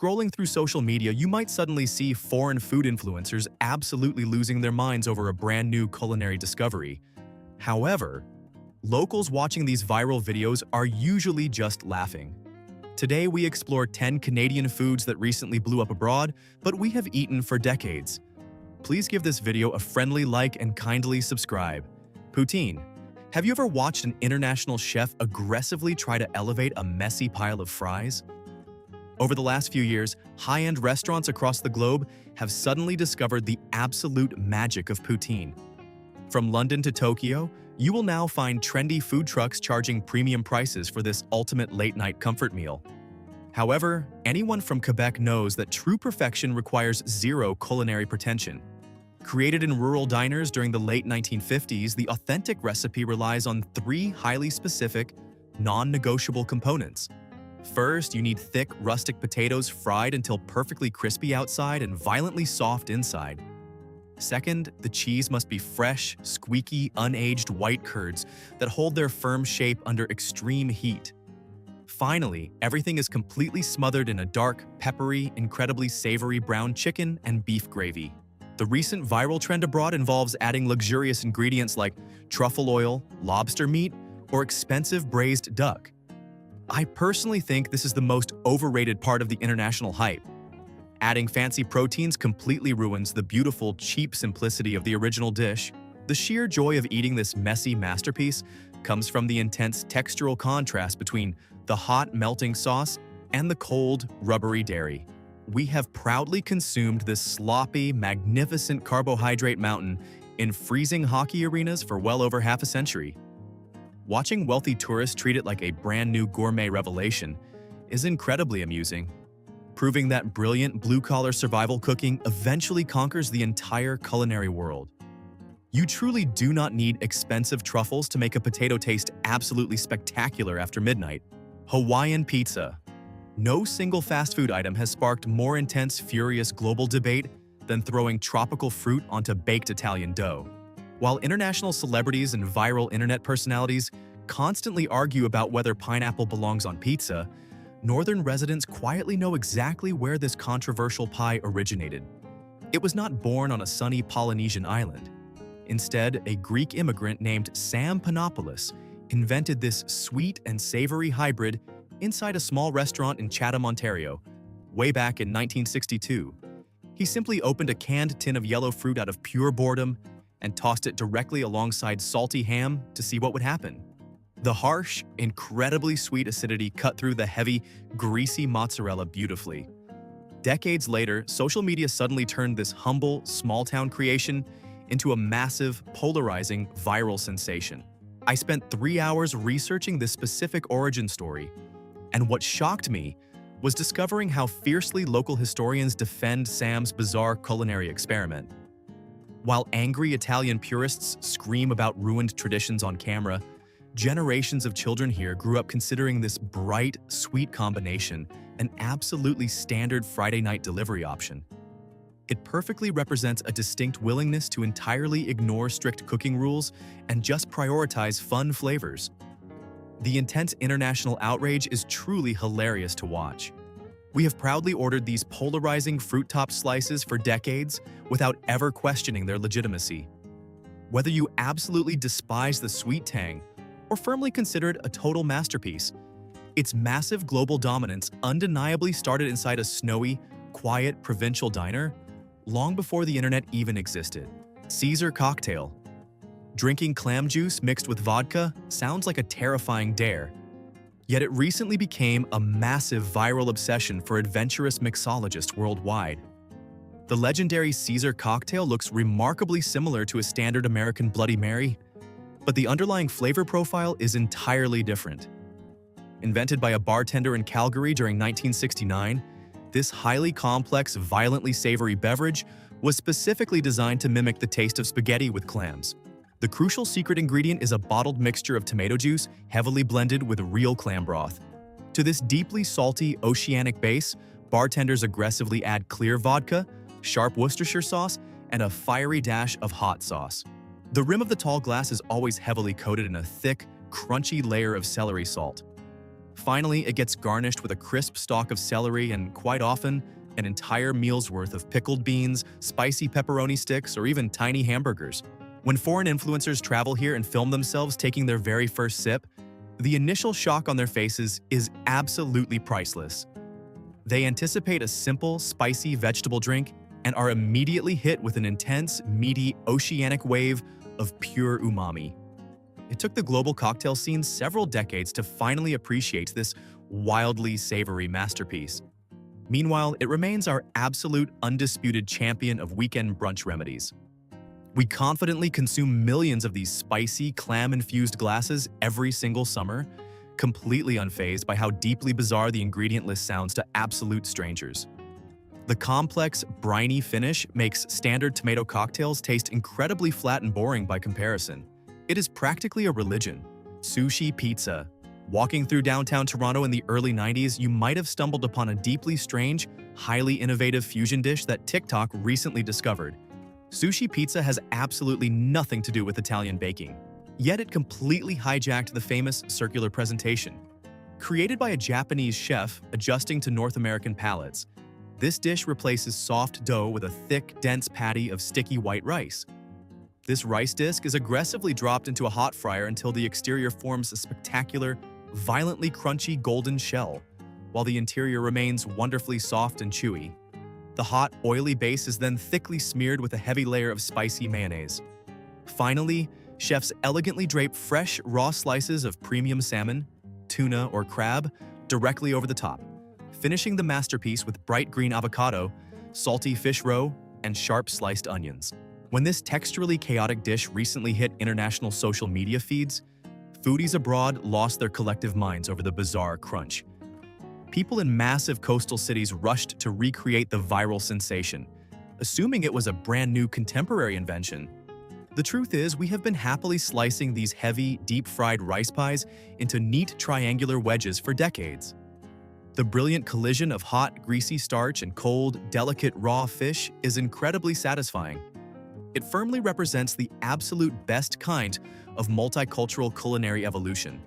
Scrolling through social media, you might suddenly see foreign food influencers absolutely losing their minds over a brand new culinary discovery. However, locals watching these viral videos are usually just laughing. Today, we explore 10 Canadian foods that recently blew up abroad, but we have eaten for decades. Please give this video a friendly like and kindly subscribe. Poutine. Have you ever watched an international chef aggressively try to elevate a messy pile of fries? Over the last few years, high-end restaurants across the globe have suddenly discovered the absolute magic of poutine. From London to Tokyo, you will now find trendy food trucks charging premium prices for this ultimate late-night comfort meal. However, anyone from Quebec knows that true perfection requires zero culinary pretension. Created in rural diners during the late 1950s, the authentic recipe relies on three highly specific, non-negotiable components. First, you need thick, rustic potatoes fried until perfectly crispy outside and violently soft inside. Second, the cheese must be fresh, squeaky, unaged white curds that hold their firm shape under extreme heat. Finally, everything is completely smothered in a dark, peppery, incredibly savory brown chicken and beef gravy. The recent viral trend abroad involves adding luxurious ingredients like truffle oil, lobster meat, or expensive braised duck. I personally think this is the most overrated part of the international hype. Adding fancy proteins completely ruins the beautiful, cheap simplicity of the original dish. The sheer joy of eating this messy masterpiece comes from the intense textural contrast between the hot, melting sauce and the cold, rubbery dairy. We have proudly consumed this sloppy, magnificent carbohydrate mountain in freezing hockey arenas for well over half a century. Watching wealthy tourists treat it like a brand new gourmet revelation is incredibly amusing, proving that brilliant blue-collar survival cooking eventually conquers the entire culinary world. You truly do not need expensive truffles to make a potato taste absolutely spectacular after midnight. Hawaiian Pizza. No single fast food item has sparked more intense, furious global debate than throwing tropical fruit onto baked Italian dough. While international celebrities and viral internet personalities constantly argue about whether pineapple belongs on pizza, northern residents quietly know exactly where this controversial pie originated. It was not born on a sunny Polynesian island. Instead, a Greek immigrant named Sam Panopoulos invented this sweet and savory hybrid inside a small restaurant in Chatham, Ontario, way back in 1962. He simply opened a canned tin of yellow fruit out of pure boredom and tossed it directly alongside salty ham to see what would happen. The harsh, incredibly sweet acidity cut through the heavy, greasy mozzarella beautifully. Decades later, social media suddenly turned this humble, small-town creation into a massive, polarizing, viral sensation. I spent 3 hours researching this specific origin story, and what shocked me was discovering how fiercely local historians defend Sam's bizarre culinary experiment. While angry Italian purists scream about ruined traditions on camera, generations of children here grew up considering this bright, sweet combination an absolutely standard Friday night delivery option. It perfectly represents a distinct willingness to entirely ignore strict cooking rules and just prioritize fun flavors. The intense international outrage is truly hilarious to watch. We have proudly ordered these polarizing fruit-topped slices for decades without ever questioning their legitimacy. Whether you absolutely despise the sweet tang or firmly consider it a total masterpiece, its massive global dominance undeniably started inside a snowy, quiet provincial diner long before the internet even existed. Caesar cocktail. Drinking clam juice mixed with vodka sounds like a terrifying dare, yet it recently became a massive viral obsession for adventurous mixologists worldwide. The legendary Caesar cocktail looks remarkably similar to a standard American Bloody Mary, but the underlying flavor profile is entirely different. Invented by a bartender in Calgary during 1969, this highly complex, violently savory beverage was specifically designed to mimic the taste of spaghetti with clams. The crucial secret ingredient is a bottled mixture of tomato juice heavily blended with real clam broth. To this deeply salty, oceanic base, bartenders aggressively add clear vodka, sharp Worcestershire sauce, and a fiery dash of hot sauce. The rim of the tall glass is always heavily coated in a thick, crunchy layer of celery salt. Finally, it gets garnished with a crisp stalk of celery and, quite often, an entire meal's worth of pickled beans, spicy pepperoni sticks, or even tiny hamburgers. When foreign influencers travel here and film themselves taking their very first sip, the initial shock on their faces is absolutely priceless. They anticipate a simple, spicy vegetable drink and are immediately hit with an intense, meaty, oceanic wave of pure umami. It took the global cocktail scene several decades to finally appreciate this wildly savory masterpiece. Meanwhile, it remains our absolute undisputed champion of weekend brunch remedies. We confidently consume millions of these spicy, clam-infused glasses every single summer, completely unfazed by how deeply bizarre the ingredient list sounds to absolute strangers. The complex, briny finish makes standard tomato cocktails taste incredibly flat and boring by comparison. It is practically a religion. Sushi pizza. Walking through downtown Toronto in the early 90s, you might have stumbled upon a deeply strange, highly innovative fusion dish that TikTok recently discovered. Sushi pizza has absolutely nothing to do with Italian baking, yet it completely hijacked the famous circular presentation. Created by a Japanese chef adjusting to North American palates, this dish replaces soft dough with a thick, dense patty of sticky white rice. This rice disc is aggressively dropped into a hot fryer until the exterior forms a spectacular, violently crunchy golden shell, while the interior remains wonderfully soft and chewy. The hot, oily base is then thickly smeared with a heavy layer of spicy mayonnaise. Finally, chefs elegantly drape fresh, raw slices of premium salmon, tuna, or crab directly over the top, finishing the masterpiece with bright green avocado, salty fish roe, and sharp sliced onions. When this texturally chaotic dish recently hit international social media feeds, foodies abroad lost their collective minds over the bizarre crunch. People in massive coastal cities rushed to recreate the viral sensation, assuming it was a brand new contemporary invention. The truth is, we have been happily slicing these heavy, deep-fried rice pies into neat triangular wedges for decades. The brilliant collision of hot, greasy starch and cold, delicate raw fish is incredibly satisfying. It firmly represents the absolute best kind of multicultural culinary evolution.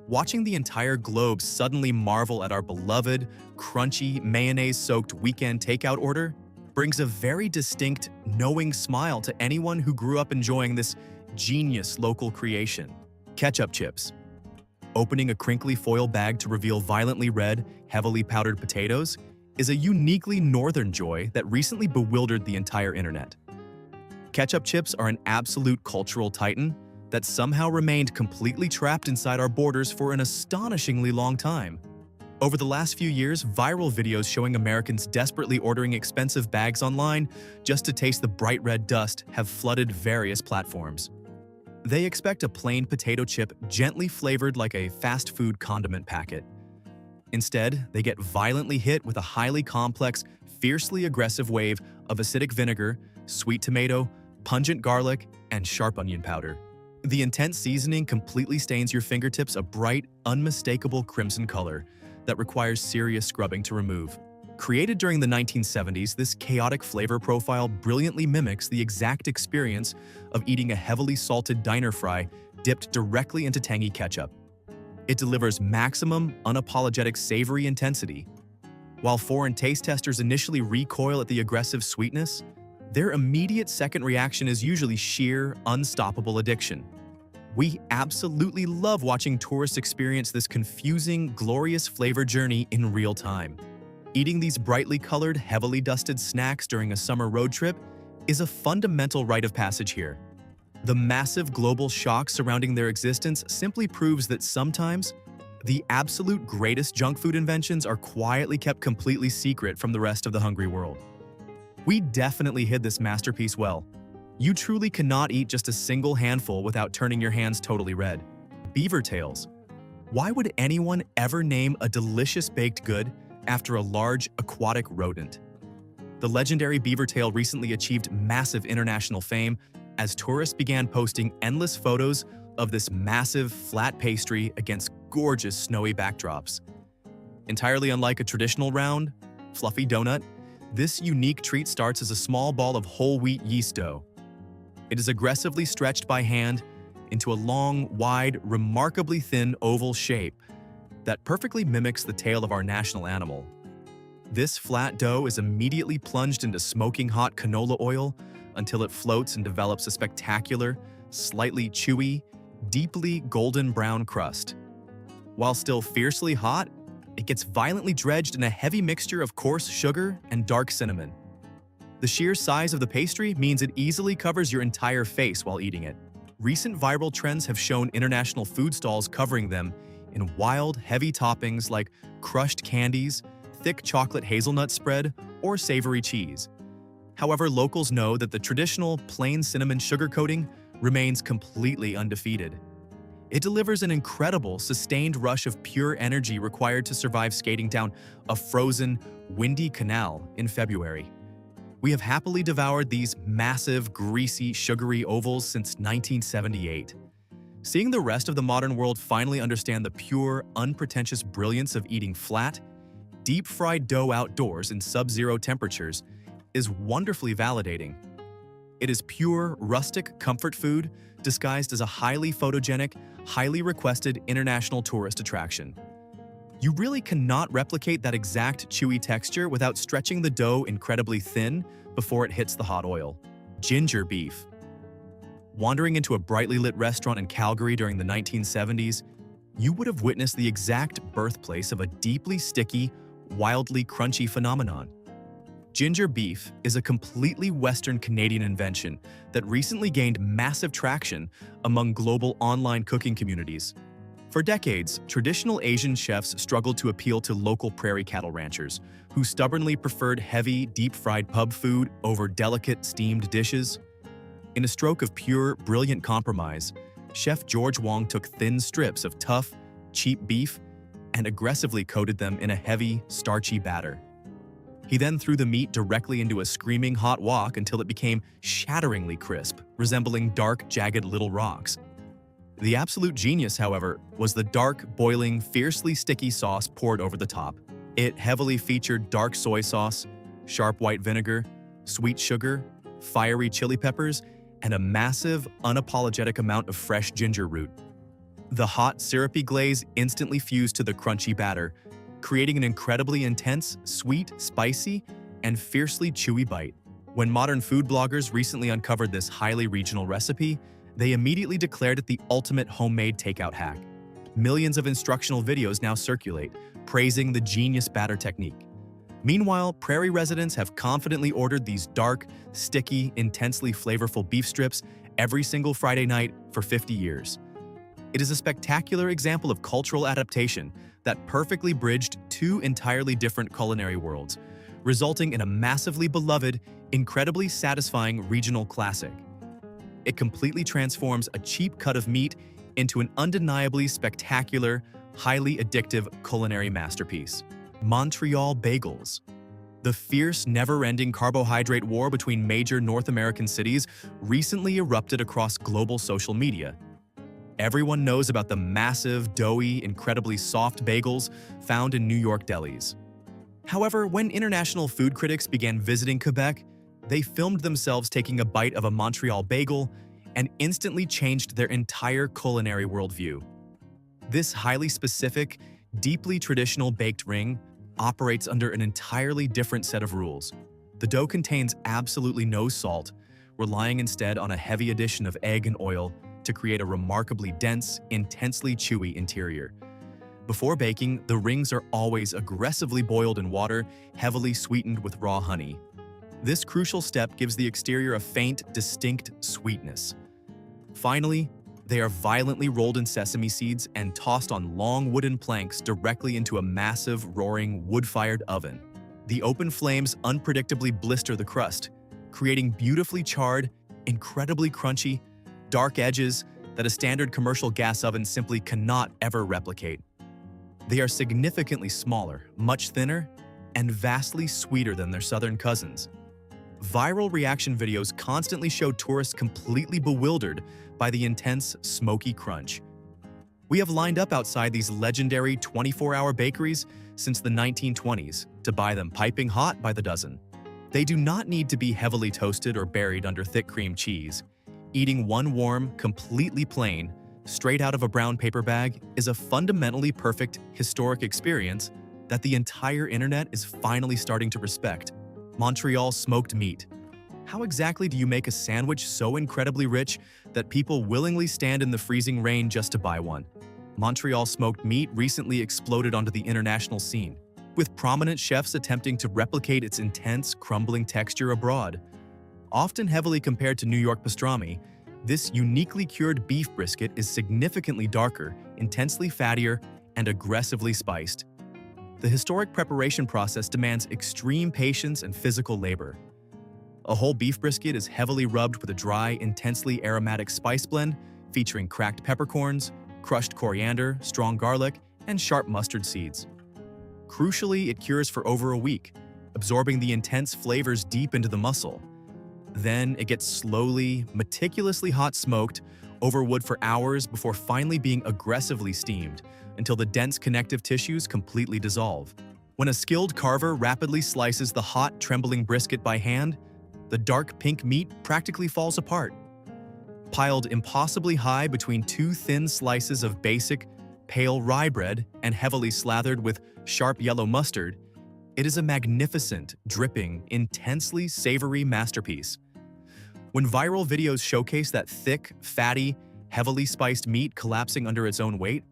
Watching the entire globe suddenly marvel at our beloved, crunchy, mayonnaise-soaked weekend takeout order brings a very distinct, knowing smile to anyone who grew up enjoying this genius local creation. Ketchup chips. Opening a crinkly foil bag to reveal violently red, heavily powdered potatoes is a uniquely northern joy that recently bewildered the entire internet. Ketchup chips are an absolute cultural titan that somehow remained completely trapped inside our borders for an astonishingly long time. Over the last few years, viral videos showing Americans desperately ordering expensive bags online just to taste the bright red dust have flooded various platforms. They expect a plain potato chip gently flavored like a fast food condiment packet. Instead, they get violently hit with a highly complex, fiercely aggressive wave of acidic vinegar, sweet tomato, pungent garlic, and sharp onion powder. The intense seasoning completely stains your fingertips a bright, unmistakable crimson color that requires serious scrubbing to remove. Created during the 1970s, this chaotic flavor profile brilliantly mimics the exact experience of eating a heavily salted diner fry dipped directly into tangy ketchup. It delivers maximum, unapologetic savory intensity. While foreign taste testers initially recoil at the aggressive sweetness, their immediate second reaction is usually sheer, unstoppable addiction. We absolutely love watching tourists experience this confusing, glorious flavor journey in real time. Eating these brightly colored, heavily dusted snacks during a summer road trip is a fundamental rite of passage here. The massive global shock surrounding their existence simply proves that sometimes the absolute greatest junk food inventions are quietly kept completely secret from the rest of the hungry world. We definitely hid this masterpiece well. You truly cannot eat just a single handful without turning your hands totally red. BeaverTails. Why would anyone ever name a delicious baked good after a large aquatic rodent? The legendary beavertail recently achieved massive international fame as tourists began posting endless photos of this massive, flat pastry against gorgeous snowy backdrops. Entirely unlike a traditional round, fluffy donut, this unique treat starts as a small ball of whole wheat yeast dough. It is aggressively stretched by hand into a long, wide, remarkably thin oval shape, that perfectly mimics the tail of our national animal. This flat dough is immediately plunged into smoking hot canola oil until it floats and develops a spectacular, slightly chewy, deeply golden brown crust. While still fiercely hot, it gets violently dredged in a heavy mixture of coarse sugar and dark cinnamon. The sheer size of the pastry means it easily covers your entire face while eating it. Recent viral trends have shown international food stalls covering them in wild, heavy toppings like crushed candies, thick chocolate hazelnut spread, or savory cheese. However, locals know that the traditional plain cinnamon sugar coating remains completely undefeated. It delivers an incredible, sustained rush of pure energy required to survive skating down a frozen, windy canal in February. We have happily devoured these massive, greasy, sugary ovals since 1978. Seeing the rest of the modern world finally understand the pure, unpretentious brilliance of eating flat, deep-fried dough outdoors in sub-zero temperatures is wonderfully validating. It is pure, rustic comfort food disguised as a highly photogenic, highly requested international tourist attraction. You really cannot replicate that exact chewy texture without stretching the dough incredibly thin before it hits the hot oil. Ginger beef. Wandering into a brightly lit restaurant in Calgary during the 1970s, you would have witnessed the exact birthplace of a deeply sticky, wildly crunchy phenomenon. Ginger beef is a completely Western Canadian invention that recently gained massive traction among global online cooking communities. For decades, traditional Asian chefs struggled to appeal to local prairie cattle ranchers, who stubbornly preferred heavy, deep-fried pub food over delicate, steamed dishes. In a stroke of pure, brilliant compromise, Chef George Wong took thin strips of tough, cheap beef and aggressively coated them in a heavy, starchy batter. He then threw the meat directly into a screaming hot wok until it became shatteringly crisp, resembling dark, jagged little rocks. The absolute genius, however, was the dark, boiling, fiercely sticky sauce poured over the top. It heavily featured dark soy sauce, sharp white vinegar, sweet sugar, fiery chili peppers, and a massive, unapologetic amount of fresh ginger root. The hot, syrupy glaze instantly fused to the crunchy batter, creating an incredibly intense, sweet, spicy, and fiercely chewy bite. When modern food bloggers recently uncovered this highly regional recipe, they immediately declared it the ultimate homemade takeout hack. Millions of instructional videos now circulate, praising the genius batter technique. Meanwhile, prairie residents have confidently ordered these dark, sticky, intensely flavorful beef strips every single Friday night for 50 years. It is a spectacular example of cultural adaptation that perfectly bridged two entirely different culinary worlds, resulting in a massively beloved, incredibly satisfying regional classic. It completely transforms a cheap cut of meat into an undeniably spectacular, highly addictive culinary masterpiece. Montreal bagels. The fierce, never-ending carbohydrate war between major North American cities recently erupted across global social media. Everyone knows about the massive, doughy, incredibly soft bagels found in New York delis. However, when international food critics began visiting Quebec, they filmed themselves taking a bite of a Montreal bagel and instantly changed their entire culinary worldview. This highly specific, deeply traditional baked ring operates under an entirely different set of rules. The dough contains absolutely no salt, relying instead on a heavy addition of egg and oil to create a remarkably dense, intensely chewy interior. Before baking, the rings are always aggressively boiled in water, heavily sweetened with raw honey. This crucial step gives the exterior a faint, distinct sweetness. Finally, they are violently rolled in sesame seeds and tossed on long wooden planks directly into a massive, roaring, wood-fired oven. The open flames unpredictably blister the crust, creating beautifully charred, incredibly crunchy, dark edges that a standard commercial gas oven simply cannot ever replicate. They are significantly smaller, much thinner, and vastly sweeter than their southern cousins. Viral reaction videos constantly show tourists completely bewildered by the intense, smoky crunch. We have lined up outside these legendary 24-hour bakeries since the 1920s to buy them piping hot by the dozen. They do not need to be heavily toasted or buried under thick cream cheese. Eating one warm, completely plain, straight out of a brown paper bag, is a fundamentally perfect historic experience that the entire internet is finally starting to respect. Montreal smoked meat. How exactly do you make a sandwich so incredibly rich that people willingly stand in the freezing rain just to buy one? Montreal smoked meat recently exploded onto the international scene, with prominent chefs attempting to replicate its intense, crumbling texture abroad. Often heavily compared to New York pastrami, this uniquely cured beef brisket is significantly darker, intensely fattier, and aggressively spiced. The historic preparation process demands extreme patience and physical labor. A whole beef brisket is heavily rubbed with a dry, intensely aromatic spice blend featuring cracked peppercorns, crushed coriander, strong garlic, and sharp mustard seeds. Crucially, it cures for over a week, absorbing the intense flavors deep into the muscle. Then it gets slowly, meticulously hot smoked over wood for hours before finally being aggressively steamed until the dense connective tissues completely dissolve. When a skilled carver rapidly slices the hot, trembling brisket by hand, the dark pink meat practically falls apart. Piled impossibly high between two thin slices of basic, pale rye bread and heavily slathered with sharp yellow mustard, it is a magnificent, dripping, intensely savory masterpiece. When viral videos showcase that thick, fatty, heavily spiced meat collapsing under its own weight,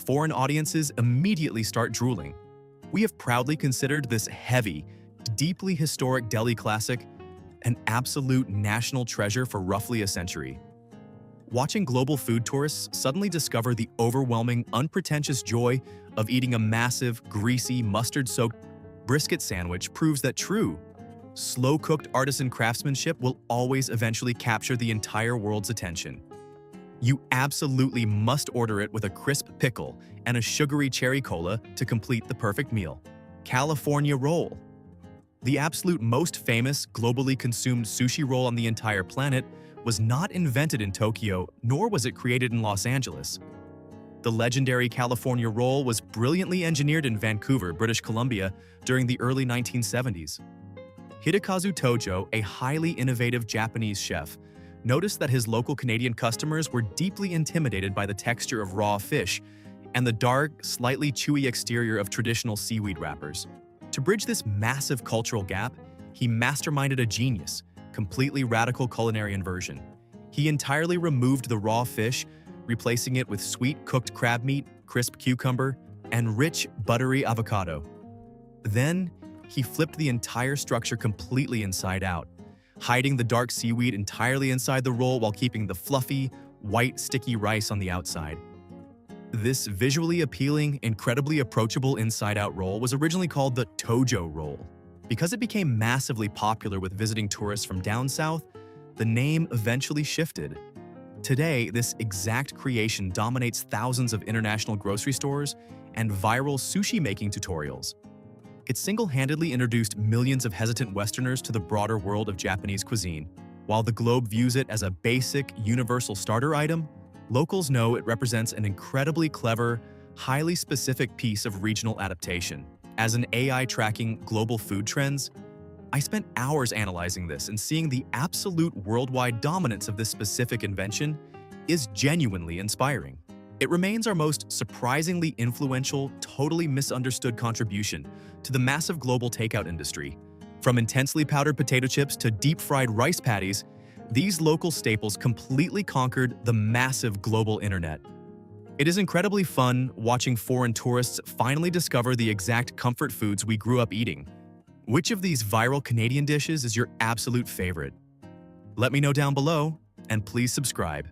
foreign audiences immediately start drooling. We have proudly considered this heavy, deeply historic deli classic an absolute national treasure for roughly a century. Watching global food tourists suddenly discover the overwhelming, unpretentious joy of eating a massive, greasy, mustard-soaked brisket sandwich proves that true, slow-cooked artisan craftsmanship will always eventually capture the entire world's attention. You absolutely must order it with a crisp pickle and a sugary cherry cola to complete the perfect meal. California roll. The absolute most famous, globally consumed sushi roll on the entire planet was not invented in Tokyo, nor was it created in Los Angeles. The legendary California roll was brilliantly engineered in Vancouver, British Columbia, during the early 1970s. Hidekazu Tojo, a highly innovative Japanese chef, noticed that his local Canadian customers were deeply intimidated by the texture of raw fish and the dark, slightly chewy exterior of traditional seaweed wrappers. To bridge this massive cultural gap, he masterminded a genius, completely radical culinary inversion. He entirely removed the raw fish, replacing it with sweet cooked crab meat, crisp cucumber, and rich, buttery avocado. Then, he flipped the entire structure completely inside out, hiding the dark seaweed entirely inside the roll while keeping the fluffy, white, sticky rice on the outside. This visually appealing, incredibly approachable inside-out roll was originally called the Tojo roll. Because it became massively popular with visiting tourists from down south, the name eventually shifted. Today, this exact creation dominates thousands of international grocery stores and viral sushi-making tutorials. It single-handedly introduced millions of hesitant Westerners to the broader world of Japanese cuisine. While the globe views it as a basic, universal starter item, locals know it represents an incredibly clever, highly specific piece of regional adaptation. As an AI tracking global food trends, I spent hours analyzing this, and seeing the absolute worldwide dominance of this specific invention is genuinely inspiring. It remains our most surprisingly influential, totally misunderstood contribution to the massive global takeout industry. From intensely powdered potato chips to deep-fried rice patties, these local staples completely conquered the massive global internet. It is incredibly fun watching foreign tourists finally discover the exact comfort foods we grew up eating. Which of these viral Canadian dishes is your absolute favorite? Let me know down below, and please subscribe.